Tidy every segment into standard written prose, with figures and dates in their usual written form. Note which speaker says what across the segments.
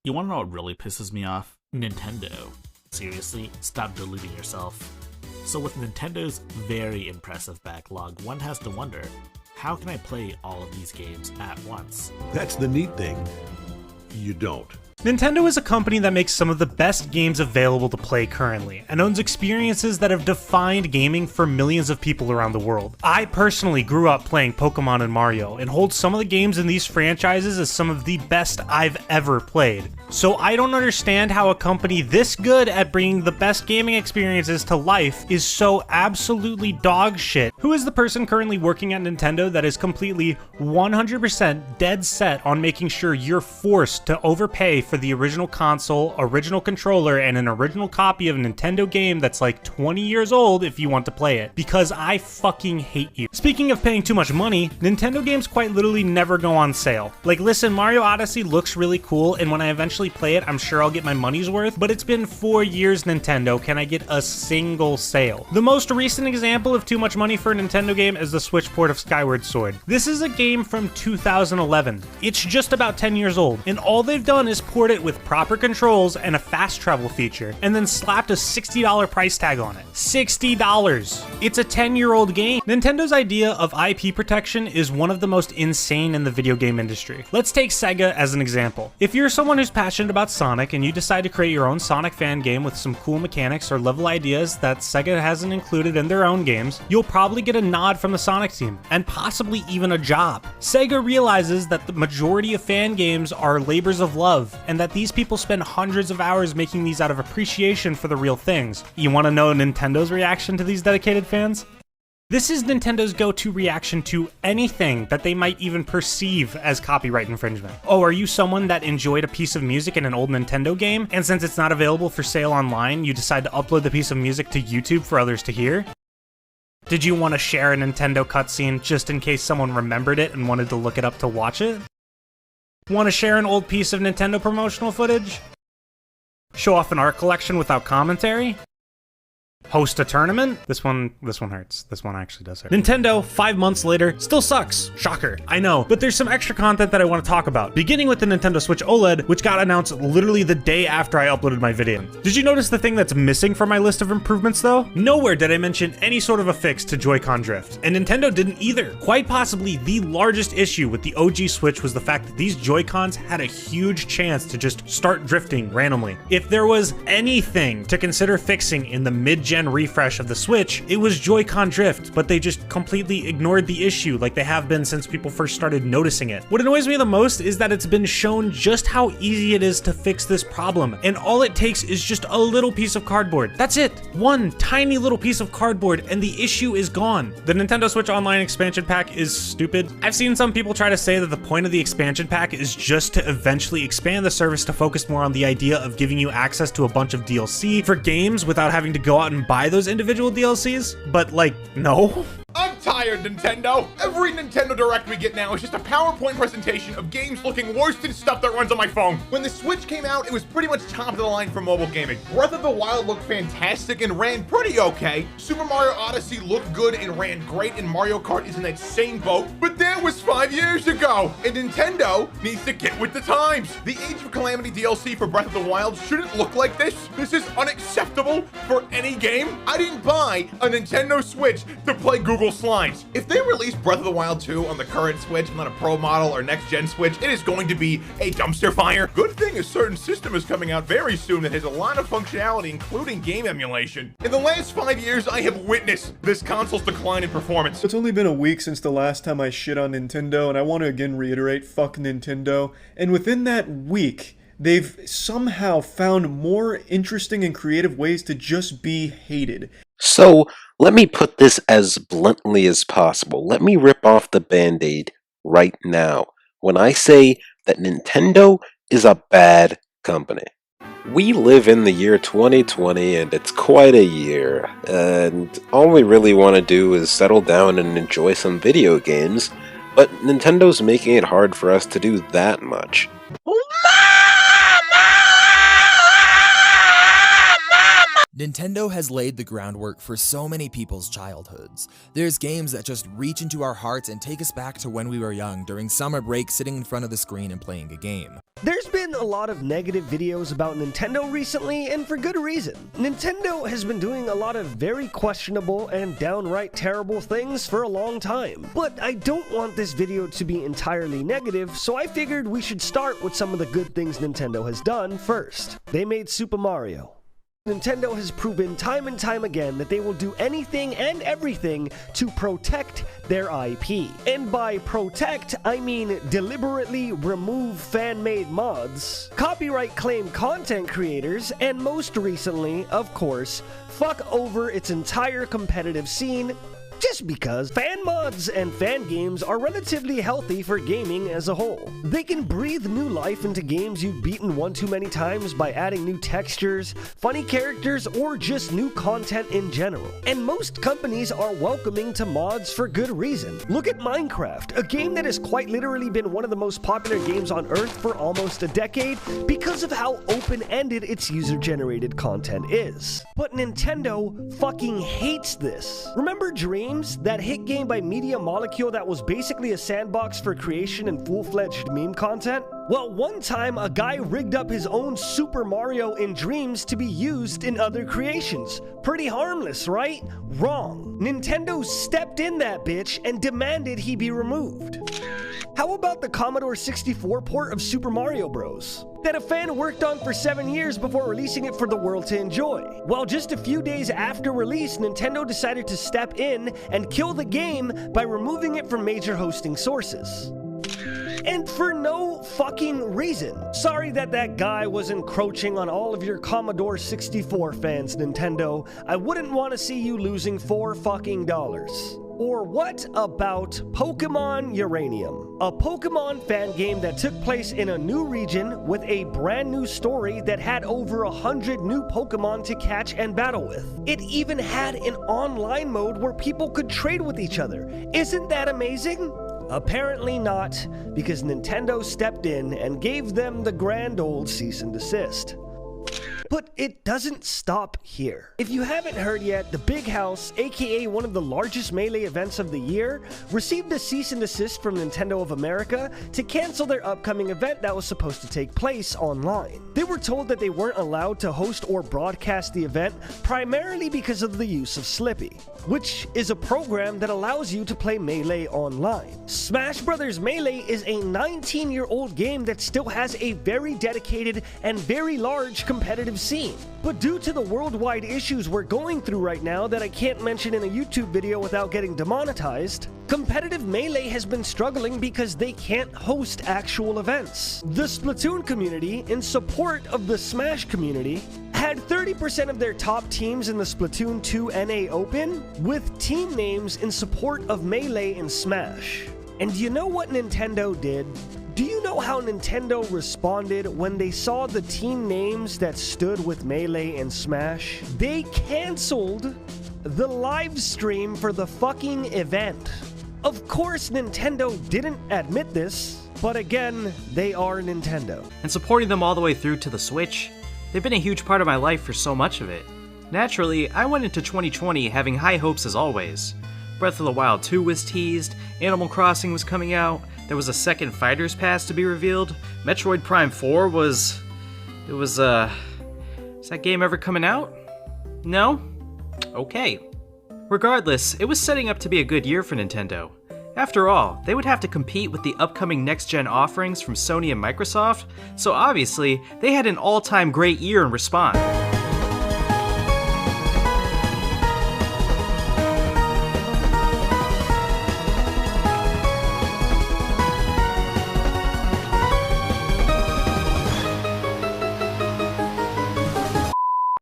Speaker 1: You wanna know what really pisses me off? Nintendo. Seriously, stop deluding yourself. So with Nintendo's very impressive backlog, one has to wonder, how can I play all of these games at once?
Speaker 2: That's the neat thing. You don't.
Speaker 3: Nintendo is a company that makes some of the best games available to play currently, and owns experiences that have defined gaming for millions of people around the world. I personally grew up playing Pokemon and Mario, and hold some of the games in these franchises as some of the best I've ever played. So I don't understand how a company this good at bringing the best gaming experiences to life is so absolutely dog shit. Who is the person currently working at Nintendo that is completely 100% dead set on making sure you're forced to overpay for the original console, original controller, and an original copy of a Nintendo game that's like 20 years old if you want to play it? Because I fucking hate you. Speaking of paying too much money, Nintendo games quite literally never go on sale. Like, listen, Mario Odyssey looks really cool, and when I eventually play it, I'm sure I'll get my money's worth, but it's been 4 years, Nintendo. Can I get a single sale? The most recent example of too much money for a Nintendo game is the Switch port of Skyward Sword. This is a game from 2011. It's just about 10 years old, and all they've done is port it with proper controls and a fast travel feature, and then slapped a $60 price tag on it. $60! It's a 10-year-old game. Nintendo's idea of IP protection is one of the most insane in the video game industry. Let's take Sega as an example. If you're someone who's passionate about Sonic and you decide to create your own Sonic fan game with some cool mechanics or level ideas that Sega hasn't included in their own games, you'll probably get a nod from the Sonic team, and possibly even a job. Sega realizes that the majority of fan games are labors of love, and that these people spend hundreds of hours making these out of appreciation for the real things. You want to know Nintendo's reaction to these dedicated fans? This is Nintendo's go-to reaction to anything that they might even perceive as copyright infringement. Oh, are you someone that enjoyed a piece of music in an old Nintendo game, and since it's not available for sale online, you decide to upload the piece of music to YouTube for others to hear? Did you want to share a Nintendo cutscene just in case someone remembered it and wanted to look it up to watch it? Want to share an old piece of Nintendo promotional footage? Show off an art collection without commentary? Host a tournament? This one hurts. This one actually does hurt. Nintendo, 5 months later, still sucks. Shocker. I know, but there's some extra content that I want to talk about. Beginning with the Nintendo Switch OLED, which got announced literally the day after I uploaded my video. Did you notice the thing that's missing from my list of improvements though? Nowhere did I mention any sort of a fix to Joy-Con drift, and Nintendo didn't either. Quite possibly the largest issue with the OG Switch was the fact that these Joy-Cons had a huge chance to just start drifting randomly. If there was anything to consider fixing in the mid-gen refresh of the Switch, it was Joy-Con drift, but they just completely ignored the issue like they have been since people first started noticing it. What annoys me the most is that it's been shown just how easy it is to fix this problem, and all it takes is just a little piece of cardboard. That's it. One tiny little piece of cardboard and the issue is gone. The Nintendo Switch Online expansion pack is stupid. I've seen some people try to say that the point of the expansion pack is just to eventually expand the service to focus more on the idea of giving you access to a bunch of DLC for games without having to go out and buy those individual DLCs, but like, no.
Speaker 4: I'm tired, Nintendo! Every Nintendo Direct we get now is just a PowerPoint presentation of games looking worse than stuff that runs on my phone. When the Switch came out, it was pretty much top of the line for mobile gaming. Breath of the Wild looked fantastic and ran pretty okay. Super Mario Odyssey looked good and ran great, and Mario Kart is in that same boat. But that was 5 years ago, and Nintendo needs to get with the times. The Age of Calamity DLC for Breath of the Wild shouldn't look like this. This is unacceptable for any game. I didn't buy a Nintendo Switch to play Google Slides. If they release Breath of the Wild 2 on the current Switch, not a Pro model or next gen Switch, it is going to be a dumpster fire. Good thing a certain system is coming out very soon that has a lot of functionality, including game emulation. In the last 5 years, I have witnessed this console's decline in performance.
Speaker 5: It's only been a week since the last time I shit on Nintendo, and I want to again reiterate, fuck Nintendo. And within that week, they've somehow found more interesting and creative ways to just be hated.
Speaker 6: So, let me put this as bluntly as possible. Let me rip off the Band-Aid right now when I say that Nintendo is a bad company. We live in the year 2020 and it's quite a year, and all we really want to do is settle down and enjoy some video games, but Nintendo's making it hard for us to do that much.
Speaker 7: Nintendo has laid the groundwork for so many people's childhoods. There's games that just reach into our hearts and take us back to when we were young during summer break sitting in front of the screen and playing a game.
Speaker 8: There's been a lot of negative videos about Nintendo recently, and for good reason. Nintendo has been doing a lot of very questionable and downright terrible things for a long time. But I don't want this video to be entirely negative, so I figured we should start with some of the good things Nintendo has done first. They made Super Mario. Nintendo has proven time and time again that they will do anything and everything to protect their IP. And by protect, I mean deliberately remove fan-made mods, copyright claim content creators, and most recently, of course, fuck over its entire competitive scene, just because fan mods and fan games are relatively healthy for gaming as a whole. They can breathe new life into games you've beaten one too many times by adding new textures, funny characters, or just new content in general. And most companies are welcoming to mods for good reason. Look at Minecraft, a game that has quite literally been one of the most popular games on Earth for almost a decade because of how open-ended its user-generated content is. But Nintendo fucking hates this. Remember Dreams? That hit game by Media Molecule that was basically a sandbox for creation and full-fledged meme content? Well, one time a guy rigged up his own Super Mario in Dreams to be used in other creations. Pretty harmless, right? Wrong. Nintendo stepped in that bitch and demanded he be removed. How about the Commodore 64 port of Super Mario Bros. that a fan worked on for 7 years before releasing it for the world to enjoy? Well, just a few days after release, Nintendo decided to step in and kill the game by removing it from major hosting sources. And for no fucking reason. Sorry that guy was encroaching on all of your Commodore 64 fans, Nintendo. I wouldn't want to see you losing $4 fucking. Or what about Pokemon Uranium? A Pokemon fan game that took place in a new region with a brand new story that had over 100 new Pokemon to catch and battle with. It even had an online mode where people could trade with each other. Isn't that amazing? Apparently not, because Nintendo stepped in and gave them the grand old cease and desist. But it doesn't stop here. If you haven't heard yet, the Big House, aka one of the largest Melee events of the year, received a cease and desist from Nintendo of America to cancel their upcoming event that was supposed to take place online. They were told that they weren't allowed to host or broadcast the event primarily because of the use of Slippy, which is a program that allows you to play Melee online. Smash Bros. Melee is a 19-year-old game that still has a very dedicated and very large competitive scene. But due to the worldwide issues we're going through right now that I can't mention in a YouTube video without getting demonetized, competitive Melee has been struggling because they can't host actual events. The Splatoon community, in support of the Smash community, had 30% of their top teams in the Splatoon 2 NA Open with team names in support of Melee and Smash. And do you know what Nintendo did? Do you know how Nintendo responded when they saw the team names that stood with Melee and Smash? They canceled the live stream for the fucking event. Of course, Nintendo didn't admit this, but again, they are Nintendo.
Speaker 9: And supporting them all the way through to the Switch, they've been a huge part of my life for so much of it. Naturally, I went into 2020 having high hopes as always. Breath of the Wild 2 was teased, Animal Crossing was coming out, there was a second Fighter's Pass to be revealed, Metroid Prime 4 is that game ever coming out? No? Okay. Regardless, it was setting up to be a good year for Nintendo. After all, they would have to compete with the upcoming next-gen offerings from Sony and Microsoft, so obviously, they had an all-time great year in response.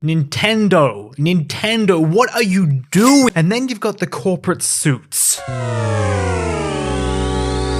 Speaker 10: Nintendo, what are you doing? And then you've got the corporate suits.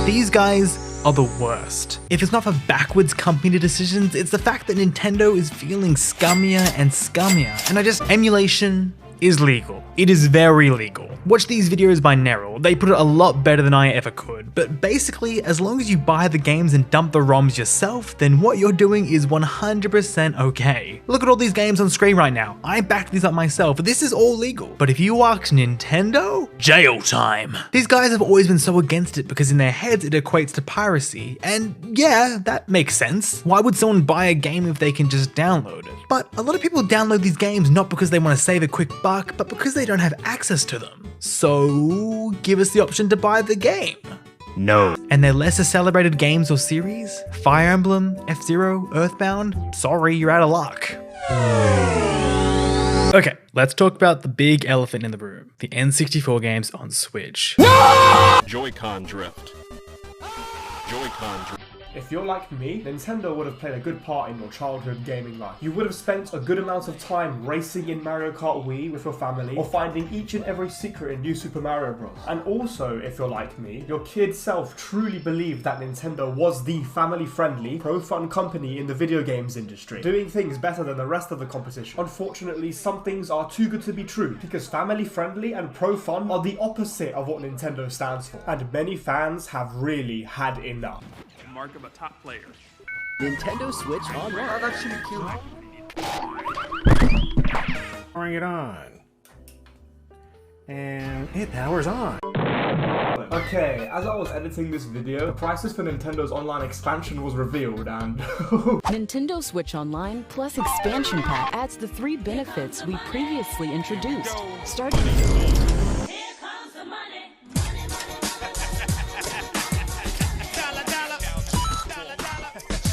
Speaker 10: These guys are the worst. If it's not for backwards company decisions, it's the fact that Nintendo is feeling scummier and scummier. And emulation is legal. It is very legal. Watch these videos by Neryl, they put it a lot better than I ever could. But basically, as long as you buy the games and dump the ROMs yourself, then what you're doing is 100% okay. Look at all these games on screen right now. I backed these up myself, this is all legal. But if you ask Nintendo, jail time. These guys have always been so against it because in their heads it equates to piracy. And yeah, that makes sense. Why would someone buy a game if they can just download it? But a lot of people download these games not because they want to save a quick buck, but because they don't have access to them. So give us the option to buy the game. No. And they're lesser celebrated games or series? Fire Emblem, F-Zero, Earthbound? Sorry, you're out of luck. Okay, let's talk about the big elephant in the room, the N64 games on Switch.
Speaker 2: No! Joy-Con drift. Joy-Con drift.
Speaker 11: If you're like me, Nintendo would have played a good part in your childhood gaming life. You would have spent a good amount of time racing in Mario Kart Wii with your family, or finding each and every secret in New Super Mario Bros. And also, if you're like me, your kid self truly believed that Nintendo was the family-friendly, pro-fun company in the video games industry, doing things better than the rest of the competition. Unfortunately, some things are too good to be true, because family-friendly and pro-fun are the opposite of what Nintendo stands for, and many fans have really had enough.
Speaker 12: Mark of a top player.
Speaker 8: Nintendo Switch Online.
Speaker 12: That should be cute.
Speaker 13: Bring it on. And it powers on.
Speaker 11: Okay, as I was editing this video, the prices for Nintendo's online expansion was revealed and
Speaker 14: Nintendo Switch Online plus expansion pack adds the 3 benefits we previously introduced. Starting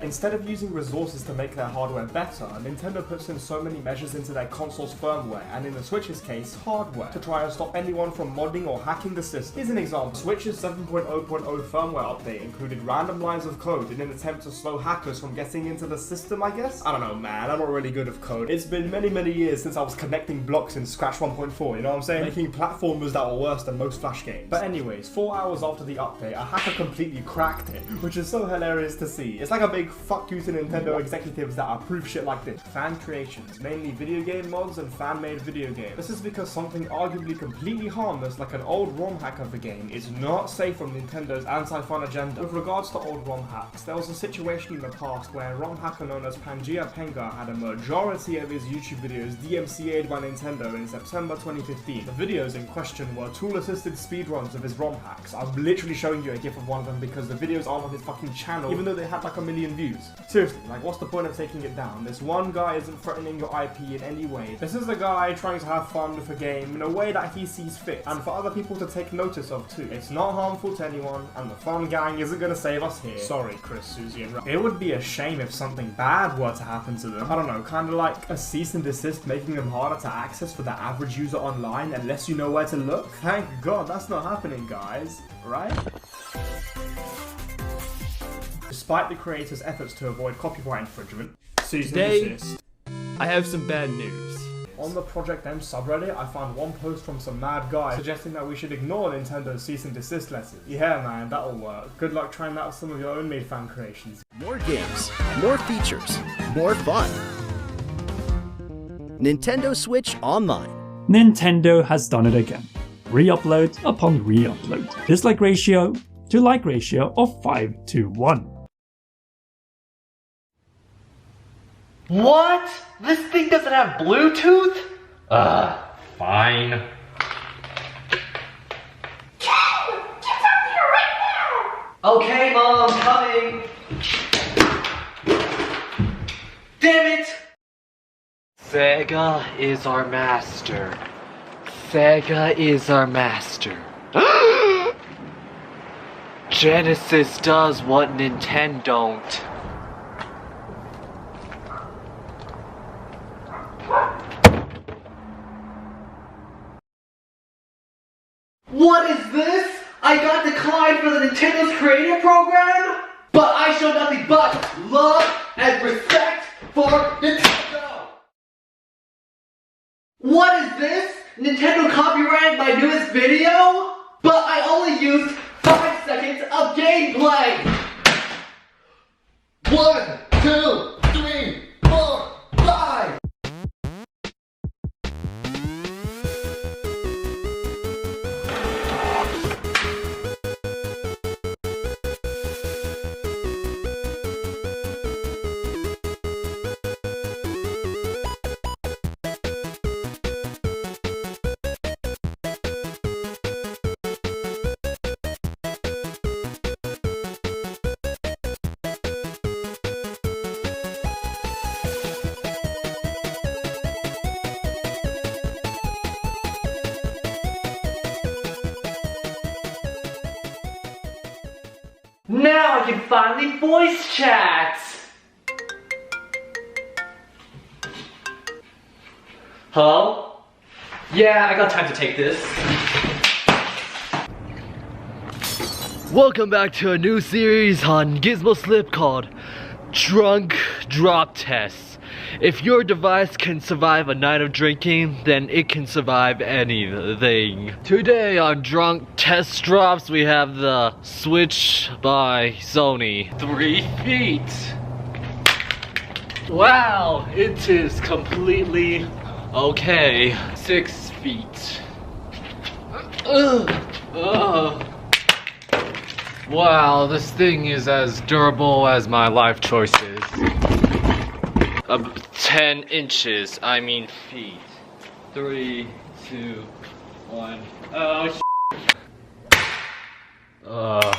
Speaker 11: instead of using resources to make their hardware better, Nintendo puts in so many measures into their console's firmware, and in the Switch's case, hardware, to try and stop anyone from modding or hacking the system. Here's an example. Switch's 7.0.0 firmware update included random lines of code in an attempt to slow hackers from getting into the system, I guess? I don't know, man, I'm not really good with code. It's been many years since I was connecting blocks in Scratch 1.4, you know what I'm saying? Making platformers that were worse than most Flash games. But anyways, 4 hours after the update, a hacker completely cracked it, which is so hilarious to see. It's like a big fuck you to Nintendo executives that approve shit like this. Fan creations, mainly video game mods and fan-made video games. This is because something arguably completely harmless, like an old ROM hack of the game, is not safe from Nintendo's anti-fun agenda. With regards to old ROM hacks, there was a situation in the past where a ROM hacker known as Pangaea Penga had a majority of his YouTube videos DMCA'd by Nintendo in September 2015. The videos in question were tool-assisted speedruns of his ROM hacks. I'm literally showing you a gif of one of them because the videos aren't on his fucking channel, even though they had like 1 million views. Seriously, like what's the point of taking it down? This one guy isn't threatening your IP in any way. This is a guy trying to have fun with a game in a way that he sees fit, and for other people to take notice of too. It's not harmful to anyone, and the fun gang isn't gonna save us here. Sorry, Chris, Susie, and Rob. It would be a shame if something bad were to happen to them. I don't know, kinda like a cease and desist making them harder to access for the average user online unless you know where to look. Thank God that's not happening, guys. Right? Despite the creators' efforts to avoid copyright infringement,
Speaker 12: Today, I have some bad news.
Speaker 11: On the Project M subreddit, I found one post from some mad guy suggesting that we should ignore Nintendo's cease and desist letters. Yeah man, that'll work. Good luck trying that with some of your own made fan creations.
Speaker 8: More games, more features, more fun. Nintendo Switch Online.
Speaker 15: Nintendo has done it again. Re-upload upon re-upload. Dislike ratio to like ratio of 5:1.
Speaker 16: What? This thing doesn't have Bluetooth? Fine.
Speaker 17: Ken! Get down here right now!
Speaker 16: Okay, Mom, I'm coming. Damn it! Sega is our master. Sega is our master. Genesis does what Nintendo don't. What is this? I got declined for the Nintendo's Creator Program? But I show nothing but love and respect for Nintendo! What is this? Nintendo copyrighted my newest video? But I only used 5 seconds of gameplay! 1, 2, 3, 4, 5! Now I can finally voice chat! Hello? Yeah, I got time to take this. Welcome back to a new series on Gizmo Slip called Drunk Drop Tests. If your device can survive a night of drinking, then it can survive anything. Today on Drunk Test Drops, we have the Switch by Sony. 3 feet. Wow, it is completely okay. 6 feet. Wow, this thing is as durable as my life choices. 10 inches, I mean feet. 3, 2, 1. Oh,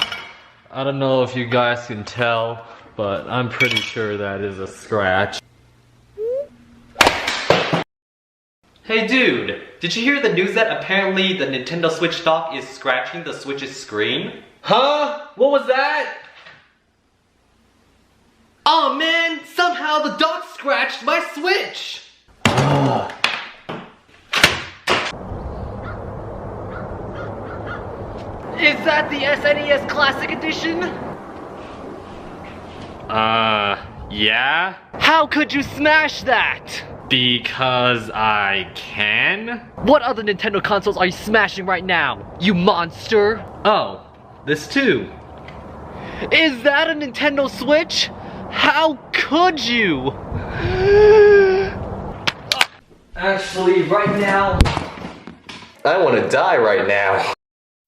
Speaker 16: I don't know if you guys can tell, but I'm pretty sure that is a scratch.
Speaker 9: Hey dude, did you hear the news that apparently the Nintendo Switch dock is scratching the Switch's screen?
Speaker 16: Huh? What was that? Oh man, somehow the dock scratched my Switch! Is that the SNES Classic Edition?
Speaker 9: Yeah?
Speaker 16: How could you smash that?
Speaker 9: Because I can?
Speaker 16: What other Nintendo consoles are you smashing right now, you monster?
Speaker 9: Oh, this too.
Speaker 16: Is that a Nintendo Switch? How could you? Actually, right now, I want to die right now.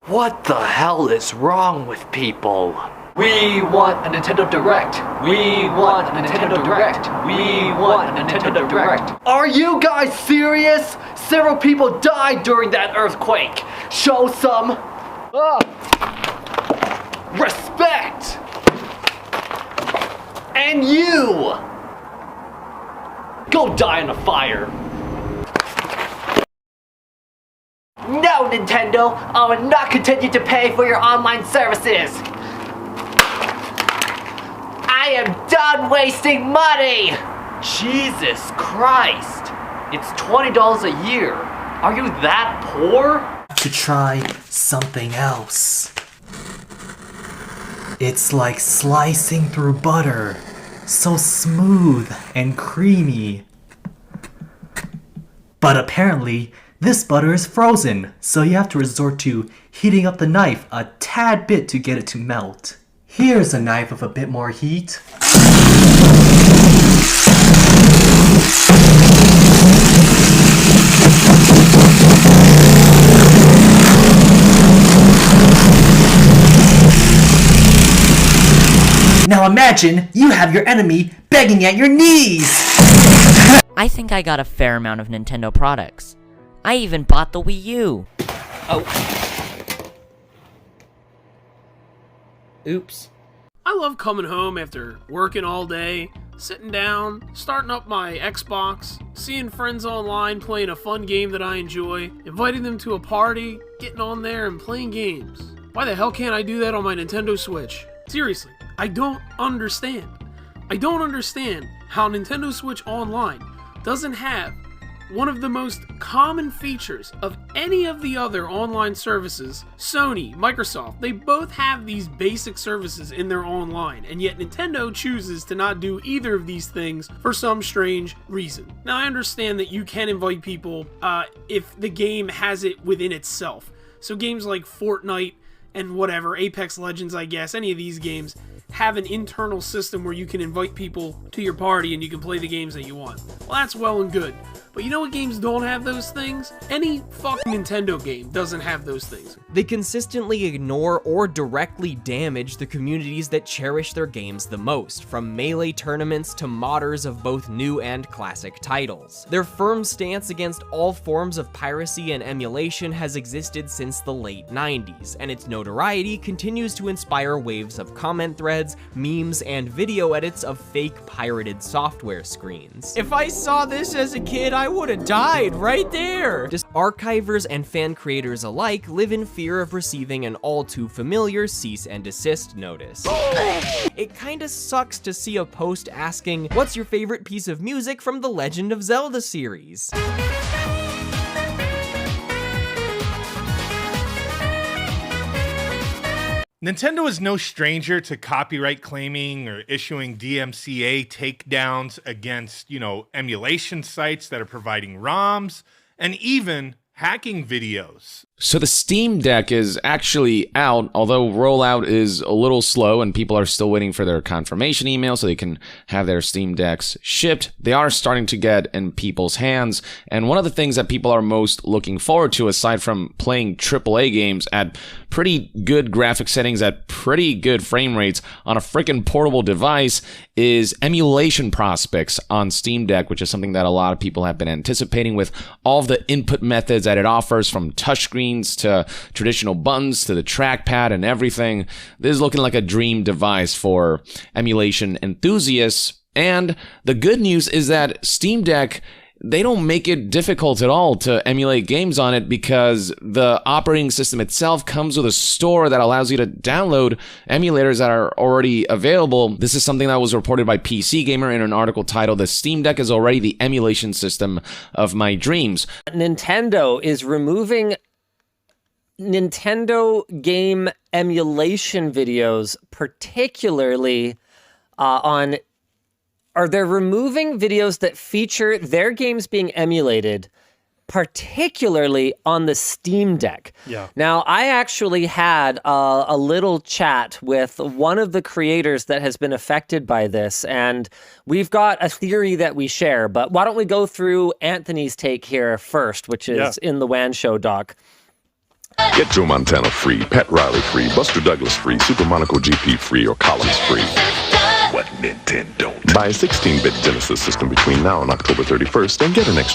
Speaker 16: What the hell is wrong with people? We want a Nintendo Direct. We want a Nintendo Direct. We want a Nintendo Direct. Are you guys serious? Several people died during that earthquake. Show some respect. And you! Go die in a fire. No, Nintendo! I will not continue to pay for your online services! I am done wasting money! Jesus Christ! It's $20 a year. Are you that poor?
Speaker 13: To try something else. It's like slicing through butter. So smooth and creamy. But apparently, this butter is frozen, so you have to resort to heating up the knife a tad bit to get it to melt. Here's a knife with a bit more heat. Now imagine you have your enemy begging at your knees!
Speaker 18: I think I got a fair amount of Nintendo products. I even bought the Wii U. Oh. Oops.
Speaker 19: I love coming home after working all day, sitting down, starting up my Xbox, seeing friends online playing a fun game that I enjoy, inviting them to a party, getting on there and playing games. Why the hell can't I do that on my Nintendo Switch? Seriously, I don't understand. I don't understand how Nintendo Switch Online doesn't have one of the most common features of any of the other online services. Sony, Microsoft, they both have these basic services in their online, and yet Nintendo chooses to not do either of these things for some strange reason. Now, I understand that you can invite people if the game has it within itself. So games like Fortnite and whatever, Apex Legends, I guess, any of these games have an internal system where you can invite people to your party and you can play the games that you want. Well, that's well and good. But you know what games don't have those things? Any fucking Nintendo game doesn't have those things.
Speaker 20: They consistently ignore or directly damage the communities that cherish their games the most, from melee tournaments to modders of both new and classic titles. Their firm stance against all forms of piracy and emulation has existed since the late 90s, and its notoriety continues to inspire waves of comment threads threads, memes, and video edits of fake pirated software screens. If I saw this as a kid, I would have died right there! Just archivers and fan creators alike live in fear of receiving an all too familiar cease and desist notice. It kinda sucks to see a post asking, "What's your favorite piece of music from the Legend of Zelda series?"
Speaker 4: Nintendo is no stranger to copyright claiming or issuing DMCA takedowns against, emulation sites that are providing ROMs and even hacking videos.
Speaker 21: So the Steam Deck is actually out, although rollout is a little slow and people are still waiting for their confirmation email so they can have their Steam Decks shipped. They are starting to get in people's hands, and one of the things that people are most looking forward to, aside from playing AAA games at pretty good graphic settings at pretty good frame rates on a freaking portable device, is emulation prospects on Steam Deck, which is something that a lot of people have been anticipating with all of the input methods that it offers, from touchscreen to traditional buttons to the trackpad and everything. This is looking like a dream device for emulation enthusiasts. And the good news is that Steam Deck, they don't make it difficult at all to emulate games on it, because the operating system itself comes with a store that allows you to download emulators that are already available. This is something that was reported by PC Gamer in an article titled "The Steam Deck is already the emulation system of my dreams."
Speaker 22: Nintendo is removing Nintendo game emulation videos, particularly they're removing videos that feature their games being emulated, particularly on the Steam Deck.
Speaker 3: Yeah.
Speaker 22: Now, I actually had a little chat with one of the creators that has been affected by this, and we've got a theory that we share, but why don't we go through Anthony's take here first, which is in the WAN Show doc.
Speaker 23: Get Joe Montana free, Pat Riley free, Buster Douglas free, Super Monaco GP free, or Collins free. What Nintendo? Buy a 16-bit Genesis system between now and October 31st and get an extra